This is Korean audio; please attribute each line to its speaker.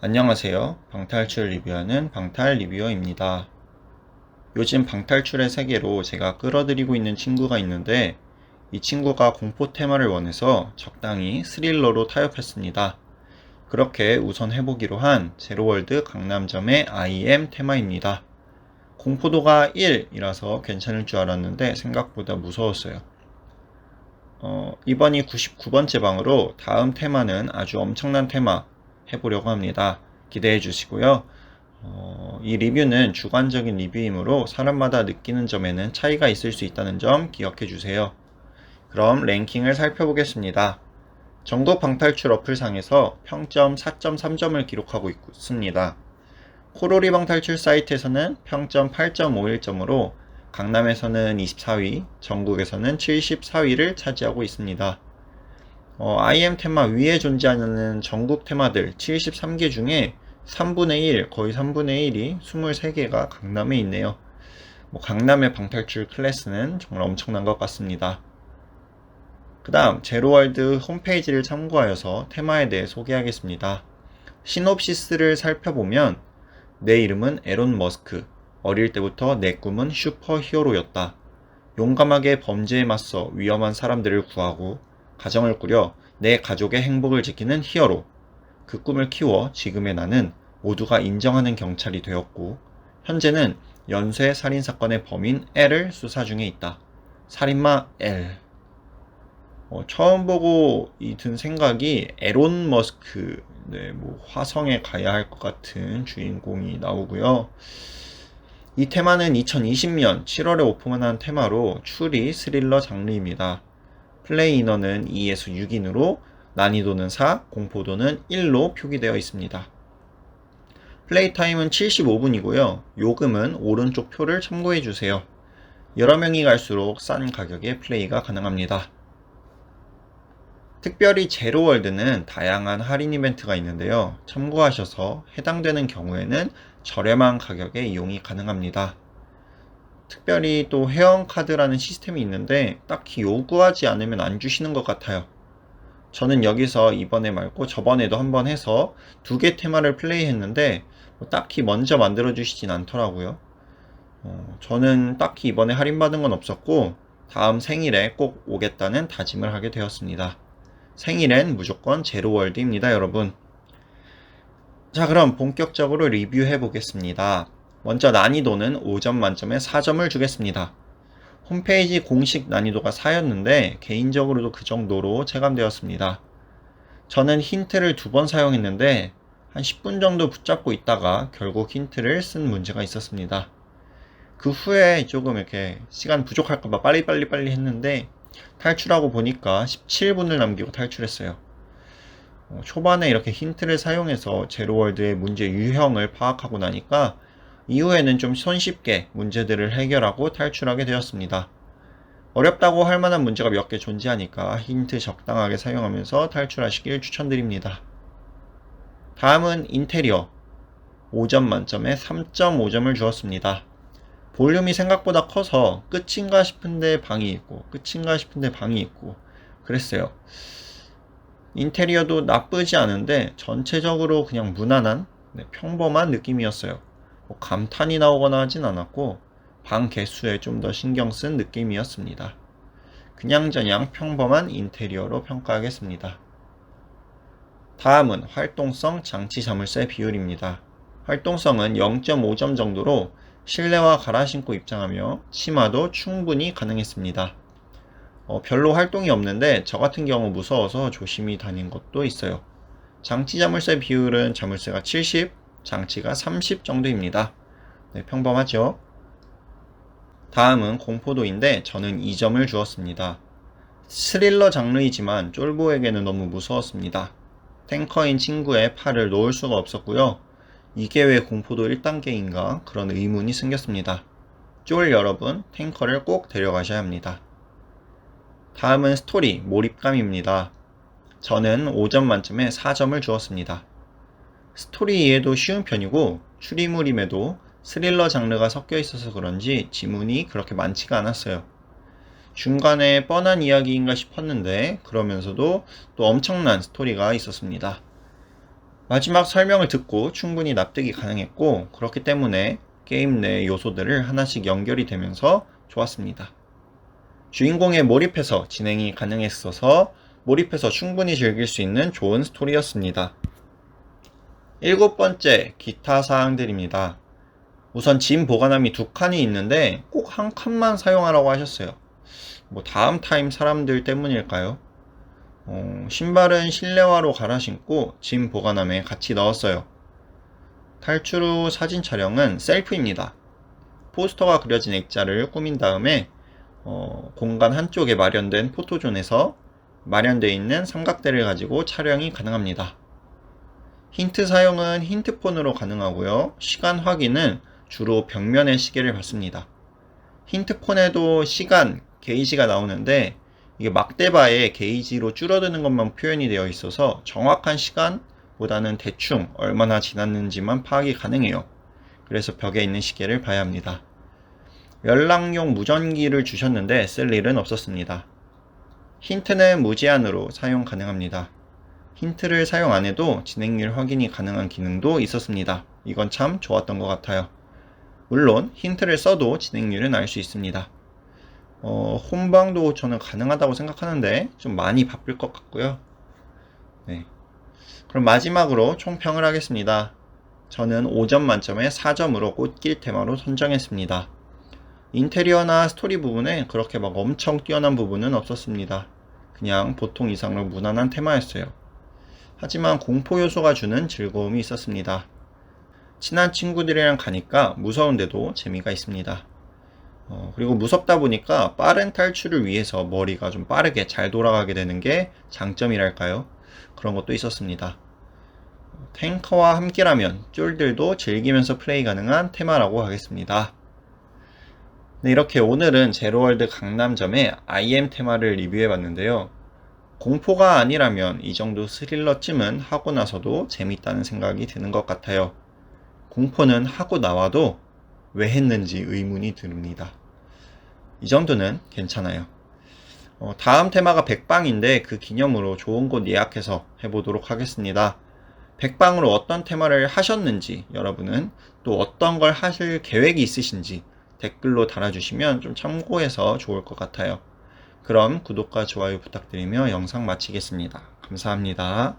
Speaker 1: 안녕하세요. 방탈출 리뷰하는 방탈 리뷰어입니다. 요즘 방탈출의 세계로 제가 끌어들이고 있는 친구가 있는데 이 친구가 공포 테마를 원해서 적당히 스릴러로 타협했습니다. 그렇게 우선 해보기로 한 제로월드 강남점의 IM 테마입니다. 공포도가 1이라서 괜찮을 줄 알았는데 생각보다 무서웠어요. 이번이 99번째 방으로 다음 테마는 아주 엄청난 테마 해보려고 합니다. 기대해 주시고요. 이 리뷰는 주관적인 리뷰이므로 사람마다 느끼는 점에는 차이가 있을 수 있다는 점 기억해 주세요. 그럼 랭킹을 살펴보겠습니다. 전국 방탈출 어플상에서 평점 4.3점을 기록하고 있습니다. 코로리 방탈출 사이트에서는 평점 8.51점으로 강남에서는 24위, 전국에서는 74위를 차지하고 있습니다. IM 테마 위에 존재하는 전국 테마들 73개 중에 3분의 1, 거의 3분의 1이 23개가 강남에 있네요. 강남의 방탈출 클래스는 정말 엄청난 것 같습니다. 그 다음 제로월드 홈페이지를 참고하여서 테마에 대해 소개하겠습니다. 시놉시스를 살펴보면 내 이름은 에론 머스크. 어릴 때부터 내 꿈은 슈퍼히어로였다. 용감하게 범죄에 맞서 위험한 사람들을 구하고 가정을 꾸려 내 가족의 행복을 지키는 히어로. 그 꿈을 키워 지금의 나는 모두가 인정하는 경찰이 되었고 현재는 연쇄 살인사건의 범인 L을 수사 중에 있다. 살인마 L. 처음 보고 든 생각이 에론 머스크, 화성에 가야 할 것 같은 주인공이 나오고요. 이 테마는 2020년 7월에 오픈한 테마로 추리 스릴러 장르입니다. 플레이 인원은 2에서 6인으로 난이도는 4, 공포도는 1로 표기되어 있습니다. 플레이 타임은 75분이고요. 요금은 오른쪽 표를 참고해주세요. 여러 명이 갈수록 싼 가격에 플레이가 가능합니다. 특별히 제로월드는 다양한 할인 이벤트가 있는데요. 참고하셔서 해당되는 경우에는 저렴한 가격에 이용이 가능합니다. 특별히 또 회원카드라는 시스템이 있는데 딱히 요구하지 않으면 안 주시는 것 같아요. 저는 여기서 이번에 말고 저번에도 한번 해서 2개 테마를 플레이했는데 딱히 먼저 만들어 주시진 않더라고요. 저는 딱히 이번에 할인받은 건 없었고 다음 생일에 꼭 오겠다는 다짐을 하게 되었습니다. 생일엔 무조건 제로월드입니다, 여러분. 자, 그럼 본격적으로 리뷰해 보겠습니다. 먼저 난이도는 5점 만점에 4점을 주겠습니다. 홈페이지 공식 난이도가 4였는데 개인적으로도 그 정도로 체감되었습니다. 저는 힌트를 2번 사용했는데 한 10분 정도 붙잡고 있다가 결국 힌트를 쓴 문제가 있었습니다. 그 후에 조금 이렇게 시간 부족할까봐 빨리 했는데 탈출하고 보니까 17분을 남기고 탈출했어요. 초반에 이렇게 힌트를 사용해서 제로월드의 문제 유형을 파악하고 나니까 이후에는 좀 손쉽게 문제들을 해결하고 탈출하게 되었습니다. 어렵다고 할 만한 문제가 몇 개 존재하니까 힌트 적당하게 사용하면서 탈출하시길 추천드립니다. 다음은 인테리어. 5점 만점에 3.5점을 주었습니다. 볼륨이 생각보다 커서 끝인가 싶은데 방이 있고 그랬어요. 인테리어도 나쁘지 않은데 전체적으로 그냥 무난한 평범한 느낌이었어요. 감탄이 나오거나 하진 않았고 방 개수에 좀 더 신경 쓴 느낌이었습니다. 그냥저냥 평범한 인테리어로 평가하겠습니다. 다음은 활동성 장치 자물쇠 비율입니다. 활동성은 0.5점 정도로 실내화 갈아 신고 입장하며 치마도 충분히 가능했습니다. 별로 활동이 없는데 저 같은 경우 무서워서 조심히 다닌 것도 있어요. 장치 자물쇠 비율은 자물쇠가 70, 장치가 30 정도입니다. 평범하죠? 다음은 공포도인데 저는 2점을 주었습니다. 스릴러 장르이지만 쫄보에게는 너무 무서웠습니다. 탱커인 친구의 팔을 놓을 수가 없었고요. 이게 왜 공포도 1단계인가 그런 의문이 생겼습니다. 쫄 여러분, 탱커를 꼭 데려가셔야 합니다. 다음은 스토리, 몰입감입니다. 저는 5점 만점에 4점을 주었습니다. 스토리 이해도 쉬운 편이고 추리물임에도 스릴러 장르가 섞여 있어서 그런지 지문이 그렇게 많지가 않았어요. 중간에 뻔한 이야기인가 싶었는데 그러면서도 또 엄청난 스토리가 있었습니다. 마지막 설명을 듣고 충분히 납득이 가능했고, 그렇기 때문에 게임 내 요소들을 하나씩 연결이 되면서 좋았습니다. 주인공에 몰입해서 진행이 가능했어서 몰입해서 충분히 즐길 수 있는 좋은 스토리였습니다. 일곱 번째, 기타 사항들입니다. 우선 짐 보관함이 두 칸이 있는데 꼭 한 칸만 사용하라고 하셨어요. 뭐 다음 타임 사람들 때문일까요? 신발은 실내화로 갈아 신고 짐 보관함에 같이 넣었어요. 탈출 후 사진 촬영은 셀프입니다. 포스터가 그려진 액자를 꾸민 다음에 공간 한쪽에 마련된 포토존에서 마련되어 있는 삼각대를 가지고 촬영이 가능합니다. 힌트 사용은 힌트폰으로 가능하고요. 시간 확인은 주로 벽면의 시계를 받습니다. 힌트폰에도 시간, 게이지가 나오는데 이게 막대바에 게이지로 줄어드는 것만 표현이 되어 있어서 정확한 시간보다는 대충 얼마나 지났는지만 파악이 가능해요. 그래서 벽에 있는 시계를 봐야 합니다. 연락용 무전기를 주셨는데 쓸 일은 없었습니다. 힌트는 무제한으로 사용 가능합니다. 힌트를 사용 안 해도 진행률 확인이 가능한 기능도 있었습니다. 이건 참 좋았던 것 같아요. 물론 힌트를 써도 진행률은 알 수 있습니다. 혼방도 저는 가능하다고 생각하는데 좀 많이 바쁠 것 같고요. 네. 그럼 마지막으로 총평을 하겠습니다. 저는 5점 만점에 4점으로 꽃길 테마로 선정했습니다. 인테리어나 스토리 부분에 그렇게 막 엄청 뛰어난 부분은 없었습니다. 그냥 보통 이상으로 무난한 테마였어요. 하지만 공포 요소가 주는 즐거움이 있었습니다. 친한 친구들이랑 가니까 무서운데도 재미가 있습니다. 그리고 무섭다 보니까 빠른 탈출을 위해서 머리가 좀 빠르게 잘 돌아가게 되는 게 장점이랄까요? 그런 것도 있었습니다. 탱커와 함께라면 쫄들도 즐기면서 플레이 가능한 테마라고 하겠습니다. 네, 이렇게 오늘은 제로월드 강남점의 IM 테마를 리뷰해 봤는데요. 공포가 아니라면 이 정도 스릴러쯤은 하고 나서도 재밌다는 생각이 드는 것 같아요. 공포는 하고 나와도 왜 했는지 의문이 듭니다. 이 정도는 괜찮아요. 다음 테마가 백방인데 그 기념으로 좋은 곳 예약해서 해보도록 하겠습니다. 백방으로 어떤 테마를 하셨는지, 여러분은 또 어떤 걸 하실 계획이 있으신지 댓글로 달아주시면 좀 참고해서 좋을 것 같아요. 그럼 구독과 좋아요 부탁드리며 영상 마치겠습니다. 감사합니다.